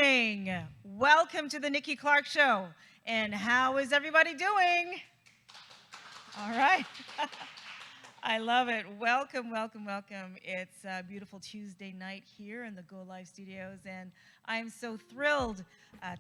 evening. Welcome to the Nikki Clarke Show. And how is everybody doing? All right. I love it. Welcome, welcome, welcome. It's a beautiful Tuesday night here in the Go Live studios, and I am so thrilled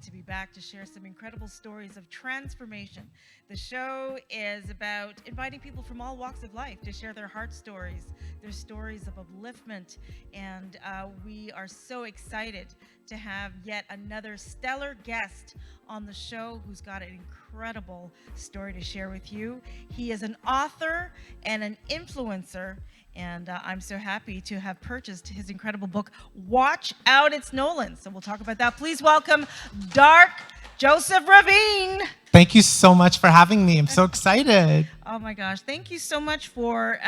to be back to share some incredible stories of transformation. The show is about inviting people from all walks of life to share their heart stories, their stories of upliftment, and we are so excited to have yet another stellar guest on the show who's got an incredible story to share with you. He is an author and an influencer, and I'm so happy to have purchased his incredible book, Watch Out, It's Nolan. So we'll talk about that. Please welcome Dark Joseph Ravine. Thank you so much for having me. I'm so excited. Oh my gosh! Thank you so much for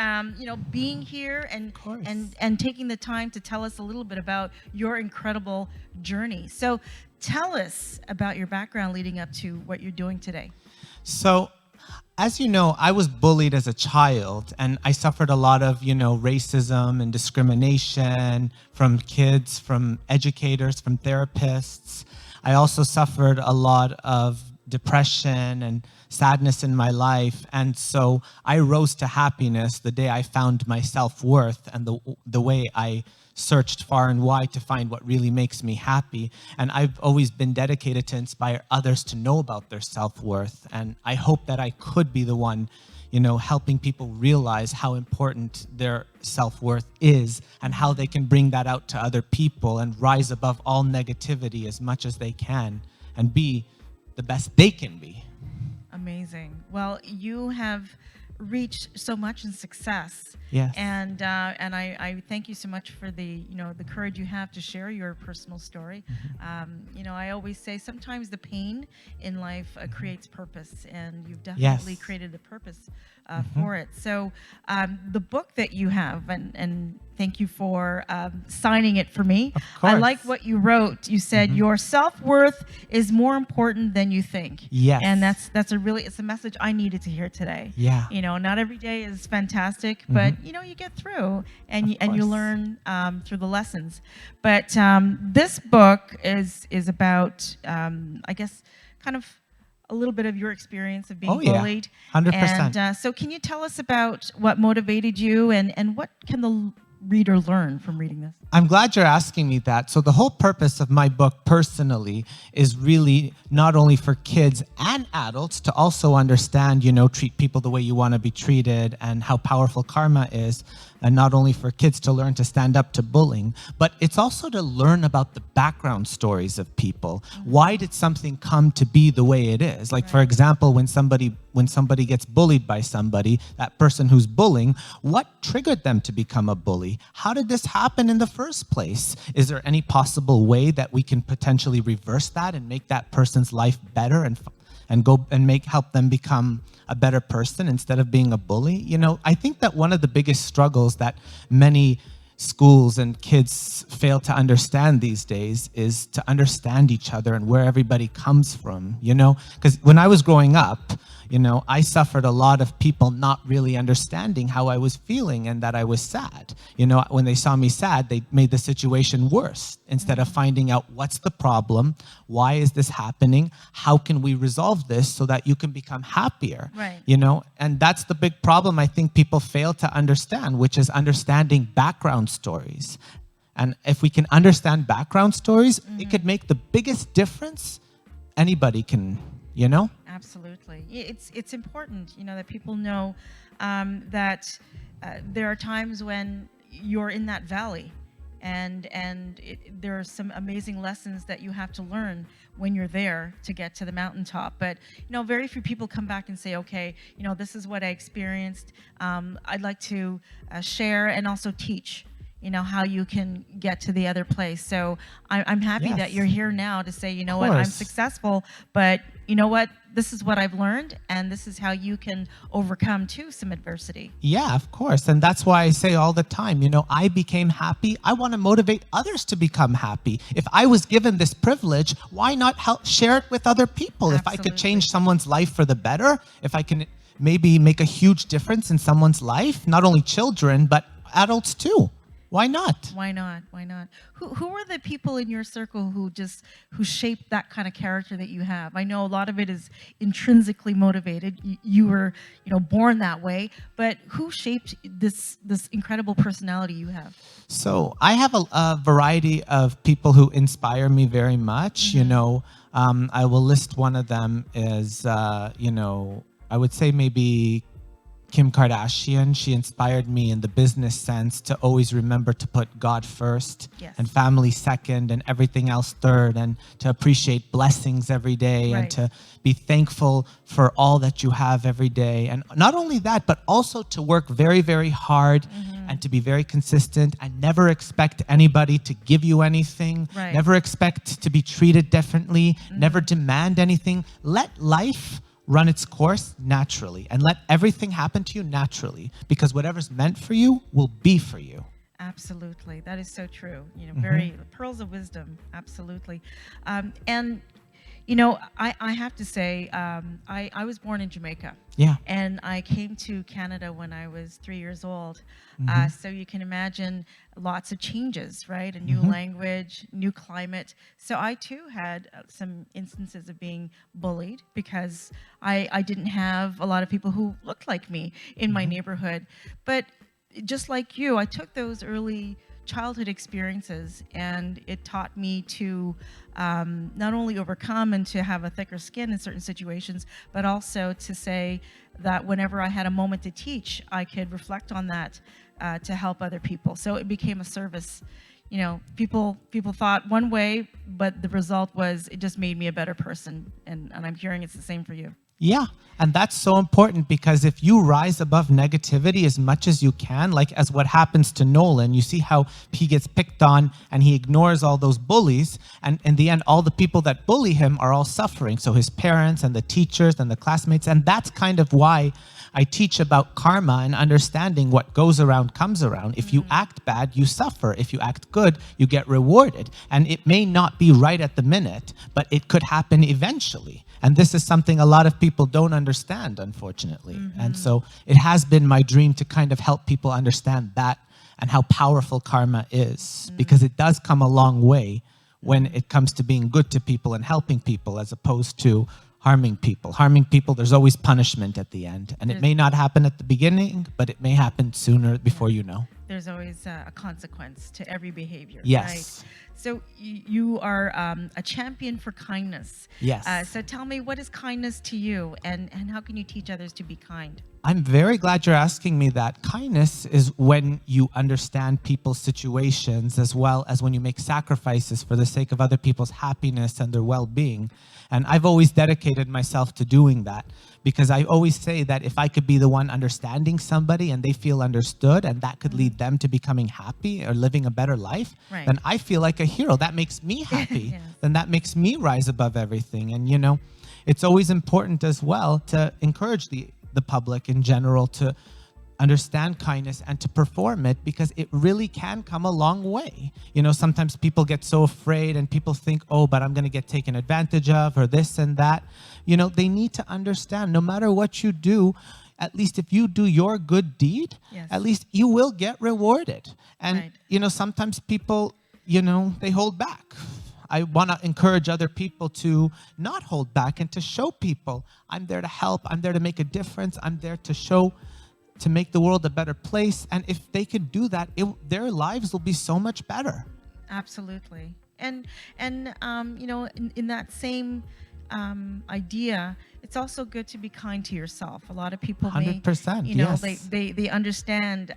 being here and taking the time to tell us a little bit about your incredible journey. So tell us about your background leading up to what you're doing today. So, as you know, I was bullied as a child, and I suffered a lot of, racism and discrimination from kids, from educators, from therapists. I also suffered a lot of depression and sadness in my life, and so I rose to happiness the day I found my self-worth and the way I searched far and wide to find what really makes me happy. And I've always been dedicated to inspire others to know about their self-worth, and I hope that I could be the one helping people realize how important their self-worth is and how they can bring that out to other people and rise above all negativity as much as they can and be the best they can be. Amazing. Well, you have reached so much in success. Yes. And I thank you so much for the courage you have to share your personal story. Mm-hmm. I always say sometimes the pain in life creates purpose, and you've definitely created a purpose for it. So the book that you have, and thank you for signing it for me. Of course. I like what you wrote. You said your self-worth is more important than you think. Yes. And it's a message I needed to hear today. Yeah. Not every day is fantastic, but you get through and you learn through the lessons. But this book is about I guess kind of a little bit of your experience of being bullied. 100%. And so can you tell us about what motivated you and what can the reader learn from reading this? I'm glad you're asking me that. So the whole purpose of my book personally is really not only for kids and adults to also understand, treat people the way you want to be treated and how powerful karma is, and not only for kids to learn to stand up to bullying, but it's also to learn about the background stories of people. Why did something come to be the way it is? Like, for example, when somebody gets bullied by somebody, that person who's bullying, what triggered them to become a bully? How did this happen in the first place? Is there any possible way that we can potentially reverse that and make that person's life better and help them become a better person instead of being a bully? I think that one of the biggest struggles that many schools and kids fail to understand these days is to understand each other and where everybody comes from, because when I was growing up, I suffered a lot of people not really understanding how I was feeling and that I was sad. When they saw me sad, they made the situation worse instead of finding out what's the problem, why is this happening, how can we resolve this so that you can become happier. Right. And that's the big problem I think people fail to understand, which is understanding background stories. And if we can understand background stories, it could make the biggest difference anybody can, Absolutely. It's important, that people know that there are times when you're in that valley, and there are some amazing lessons that you have to learn when you're there to get to the mountaintop. But very few people come back and say, okay, this is what I experienced. I'd like to share and also teach how you can get to the other place. So I'm happy that you're here now to say, what, I'm successful, but you know what, this is what I've learned, and this is how you can overcome too some adversity. Yeah, of course. And that's why I say all the time, I became happy. I want to motivate others to become happy. If I was given this privilege, why not share it with other people? Absolutely. If I could change someone's life for the better, if I can maybe make a huge difference in someone's life, not only children, but adults too. Why not? Why not? Why not? Who are the people in your circle who shaped that kind of character that you have? I know a lot of it is intrinsically motivated. You were, born that way, but who shaped this incredible personality you have? So I have a variety of people who inspire me very much. I will list one of them as, I would say maybe Kim Kardashian. She inspired me in the business sense to always remember to put God first, Yes. and family second, and everything else third, and to appreciate blessings every day, Right. and to be thankful for all that you have every day. And not only that, but also to work very, very hard and to be very consistent and never expect anybody to give you anything, Right. never expect to be treated differently, never demand anything. Let life run its course naturally and let everything happen to you naturally, because whatever's meant for you will be for you. Absolutely, that is so true. Very pearls of wisdom. Absolutely, and I have to say, I was born in Jamaica. Yeah. And I came to Canada when I was 3 years old. So you can imagine lots of changes, right? A new language, new climate. So I too had some instances of being bullied because I didn't have a lot of people who looked like me in my neighborhood. But just like you, I took those early childhood experiences and it taught me to not only overcome and to have a thicker skin in certain situations, but also to say that whenever I had a moment to teach, I could reflect on that to help other people. So it became a service. People thought one way, but the result was it just made me a better person. And I'm hearing it's the same for you. Yeah, and that's so important, because if you rise above negativity as much as you can, like as what happens to Nolan, you see how he gets picked on and he ignores all those bullies, and in the end, all the people that bully him are all suffering. So his parents and the teachers and the classmates, and that's kind of why I teach about karma and understanding what goes around comes around. If you act bad, you suffer. If you act good, you get rewarded. And it may not be right at the minute, but it could happen eventually. And this is something a lot of people don't understand, unfortunately. And so it has been my dream to kind of help people understand that and how powerful karma is, because it does come a long way when it comes to being good to people and helping people, as opposed to harming people. Harming people, there's always punishment at the end. And it may not happen at the beginning, but it may happen sooner before you know. There's always a consequence to every behavior. Yes. Right? So you are a champion for kindness. Yes. So tell me, what is kindness to you, and how can you teach others to be kind? I'm very glad you're asking me that. Kindness is when you understand people's situations, as well as when you make sacrifices for the sake of other people's happiness and their well-being. And I've always dedicated myself to doing that, because I always say that if I could be the one understanding somebody and they feel understood, and that could lead them to becoming happy or living a better life, Right. then I feel like a hero. That makes me happy. Yes. Then that makes me rise above everything. And, it's always important as well to encourage the public in general to understand kindness and to perform it, because it really can come a long way. Sometimes people get so afraid and people think, oh, but I'm going to get taken advantage of, or this and that. They need to understand, no matter what you do, at least if you do your good deed, Yes. at least you will get rewarded. And, Right. Sometimes people, they hold back. I want to encourage other people to not hold back and to show people, I'm there to help, I'm there to make a difference, I'm there to make the world a better place. And if they can do that, their lives will be so much better. Absolutely. And in that same idea, it's also good to be kind to yourself. A lot of people may, 100%, yes. yes. they understand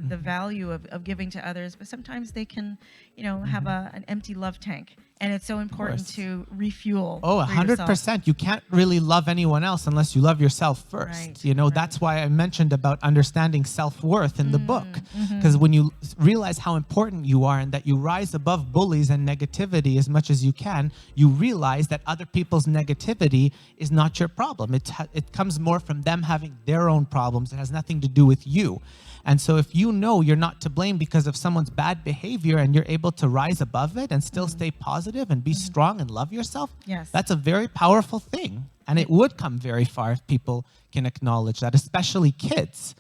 the value of giving to others, but sometimes they can, have an empty love tank. And it's so important course. to refuel. Oh, for yourself. 100%. You can't really love anyone else unless you love yourself first. Right, That's why I mentioned about understanding self-worth in the book. Because when you realize how important you are and that you rise above bullies and negativity as much as you can, you realize that other people's negativity is not your problem. It comes more from them having their own problems. It has nothing to do with you. And so if you know you're not to blame because of someone's bad behavior, and you're able to rise above it and still stay positive and be strong and love yourself, Yes. that's a very powerful thing. And it would come very far if people can acknowledge that, especially kids.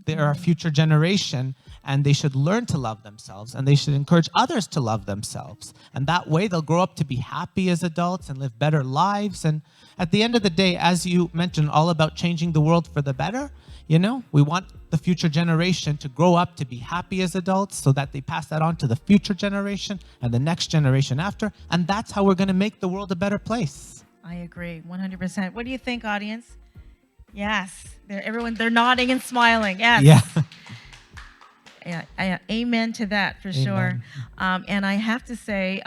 They're our future generation. and they should learn to love themselves, and they should encourage others to love themselves. And that way they'll grow up to be happy as adults and live better lives. And at the end of the day, as you mentioned, all about changing the world for the better, you know, we want the future generation to grow up to be happy as adults so that they pass that on to the future generation and the next generation after. And that's how we're going to make the world a better place. I agree, 100%. What do you think, audience? Yes, they're nodding and smiling. Yes. Yeah. Yeah, amen to that for sure. And I have to say,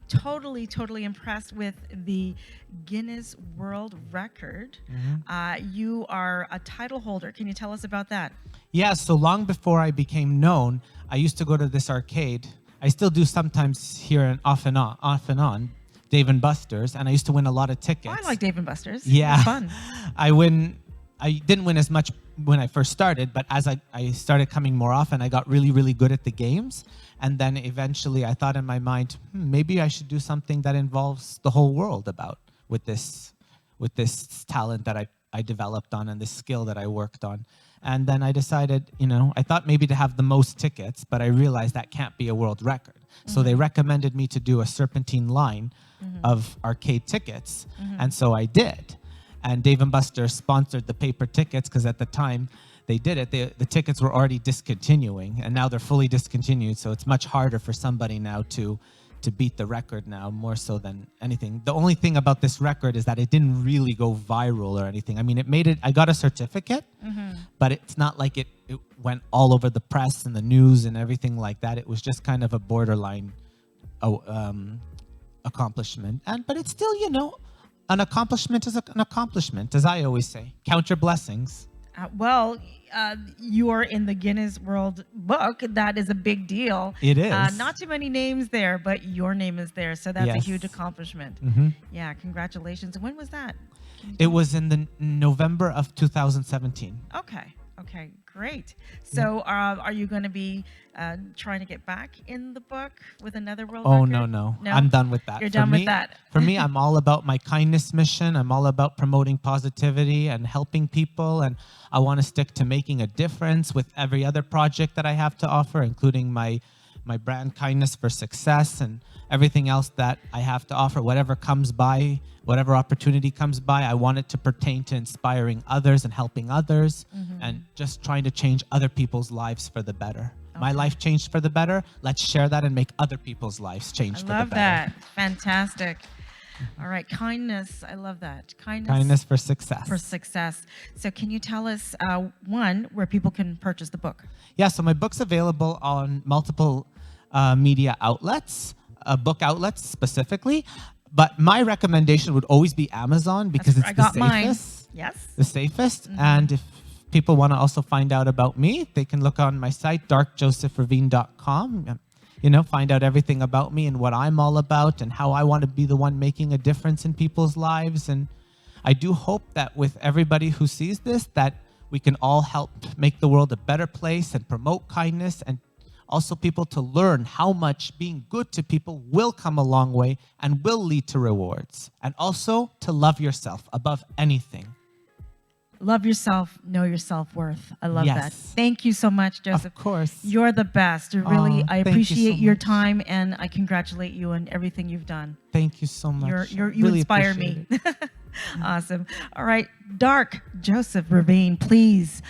totally impressed with the Guinness World Record. You are a title holder. Can you tell us about that? Yeah, so long before I became known, I used to go to this arcade. I still do sometimes here and off and on, Dave & Buster's, and I used to win a lot of tickets. Oh, I like Dave & Buster's. Yeah. It's fun. I didn't win as much when I first started, but as I started coming more often, I got really good at the games. And then eventually I thought in my mind, maybe I should do something that involves the whole world with this talent that I developed on and this skill that I worked on. And then I decided, I thought maybe to have the most tickets, but I realized that can't be a world record. So they recommended me to do a serpentine line of arcade tickets. And so I did. And Dave & Buster's sponsored the paper tickets because at the time they did it, the tickets were already discontinuing, and now they're fully discontinued. So it's much harder for somebody now to beat the record now, more so than anything. The only thing about this record is that it didn't really go viral or anything. I mean, I got a certificate, but it's not like it went all over the press and the news and everything like that. It was just kind of a borderline accomplishment. But it's still, an accomplishment is an accomplishment, as I always say. Count your blessings. You are in the Guinness World Book. That is a big deal. It is. Not too many names there, but your name is there. So that's a huge accomplishment. Yeah, congratulations. When was that? It was in the November of 2017. Okay, great. So are you going to be trying to get back in the book with another world record? No. I'm done with that. You're done with that. For me, I'm all about my kindness mission. I'm all about promoting positivity and helping people. And I want to stick to making a difference with every other project that I have to offer, including my brand Kindness for Success and everything else that I have to offer. Whatever comes by, whatever opportunity comes by, I want it to pertain to inspiring others and helping others and just trying to change other people's lives for the better. My life changed for the better. Let's share that and make other people's lives change for the better. I love that. Fantastic. All right, kindness. I love that. Kindness for success. For success. So can you tell us, one, where people can purchase the book? Yeah, so my book's available on multiple media outlets, book outlets specifically. But my recommendation would always be Amazon because it's the safest. Mine. Yes. The safest. And if people want to also find out about me, they can look on my site, darkjosephravine.com. Find out everything about me and what I'm all about and how I want to be the one making a difference in people's lives. And I do hope that with everybody who sees this, that we can all help make the world a better place and promote kindness, and also people to learn how much being good to people will come a long way and will lead to rewards. And also to love yourself above anything. Love yourself, know your self-worth. I love that. Thank you so much, Joseph. Of course. You're the best. I appreciate you so your much. time, and I congratulate you on everything you've done. Thank you so much. You really inspire me. Awesome. All right, Dark Joseph Ravine, please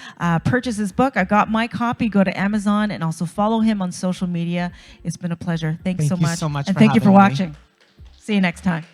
purchase his book. I got my copy. Go to Amazon and also follow him on social media. It's been a pleasure. Thanks so much. Thank you so much and for thank you for having me. watching. See you next time.